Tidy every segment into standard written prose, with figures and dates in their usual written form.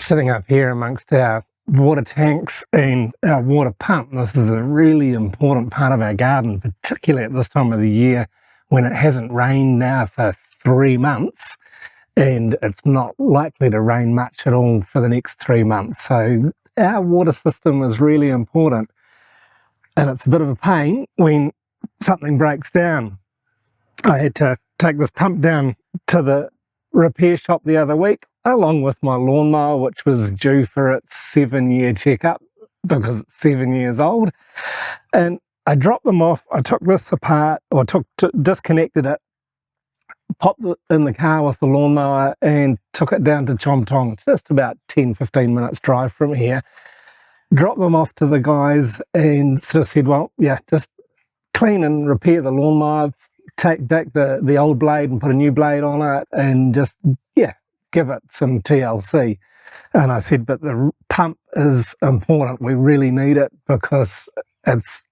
sitting up here amongst our water tanks and our water pump. This is a really important part of our garden, particularly at this time of the year when it hasn't rained now for 3 months and it's not likely to rain much at all for the next 3 months. So our water system is really important, and it's a bit of a pain when something breaks down. I had to take this pump down to the repair shop the other week, along with my lawnmower, which was due for its 7-year checkup because it's 7 years old. And I dropped them off. I took this apart, or disconnected it, popped it in the car with the lawnmower and took it down to Chom. It's just about 10-15 minutes drive from here. Dropped them off to the guys and sort of said, well, yeah, just clean and repair the lawnmower, take the old blade and put a new blade on it, and just, yeah, give it some TLC. And I said, but the pump is important. We really need it because it's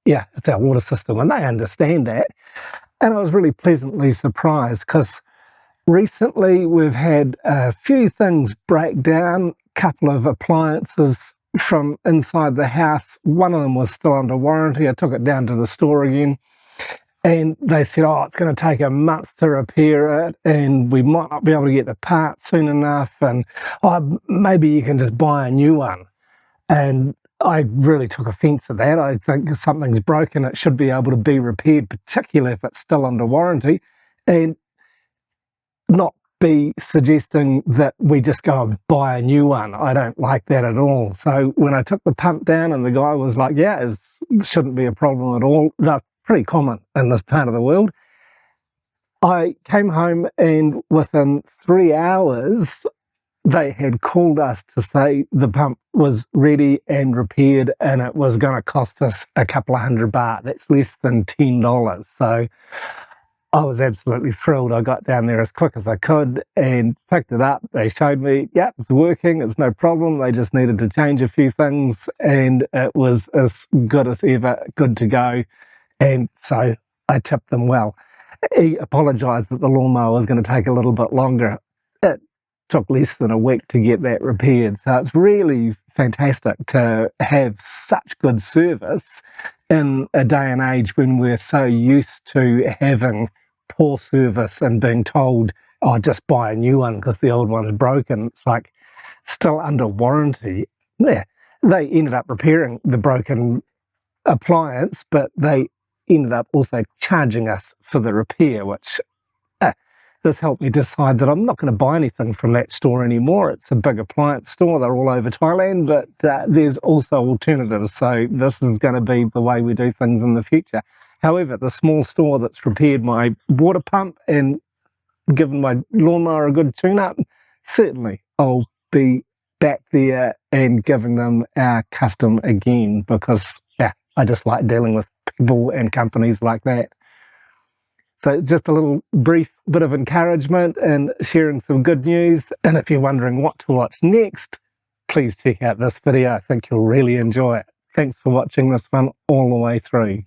our water system, and they understand that. And I was really pleasantly surprised because recently we've had a few things break down, a couple of appliances from inside the house. One of them was still under warranty. I took it down to the store again, and they said, oh, it's going to take a month to repair it, and we might not be able to get the part soon enough, and maybe you can just buy a new one. And I really took offence at that. I think if something's broken, it should be able to be repaired, particularly if it's still under warranty, and not be suggesting that we just go and buy a new one. I don't like that at all. So when I took the pump down and the guy was like, yeah, it shouldn't be a problem at all. They're pretty common in this part of the world. I came home and within 3 hours, they had called us to say the pump was ready and repaired, and it was going to cost us a couple of $100 baht. That's less than $10. So I was absolutely thrilled. I got down there as quick as I could and picked it up. They showed me, yeah, it's working, it's no problem. They just needed to change a few things, and it was as good as ever, good to go. And so I tipped them well. He apologised that the lawnmower was going to take a little bit longer. It took less than a week to get that repaired. So it's really fantastic to have such good service in a day and age when we're so used to having poor service and being told, oh, just buy a new one because the old one is broken. It's like still under warranty. Yeah, they ended up repairing the broken appliance, but they ended up also charging us for the repair, which this helped me decide that I'm not going to buy anything from that store anymore. It's a big appliance store. They're all over Thailand, but there's also alternatives. So this is going to be the way we do things in the future. However, the small store that's repaired my water pump and given my lawnmower a good tune-up, certainly I'll be back there and giving them our custom again because, yeah, I just like dealing with people and companies like that. So just a little brief bit of encouragement and sharing some good news. And if you're wondering what to watch next, please check out this video. I think you'll really enjoy it. Thanks for watching this one all the way through.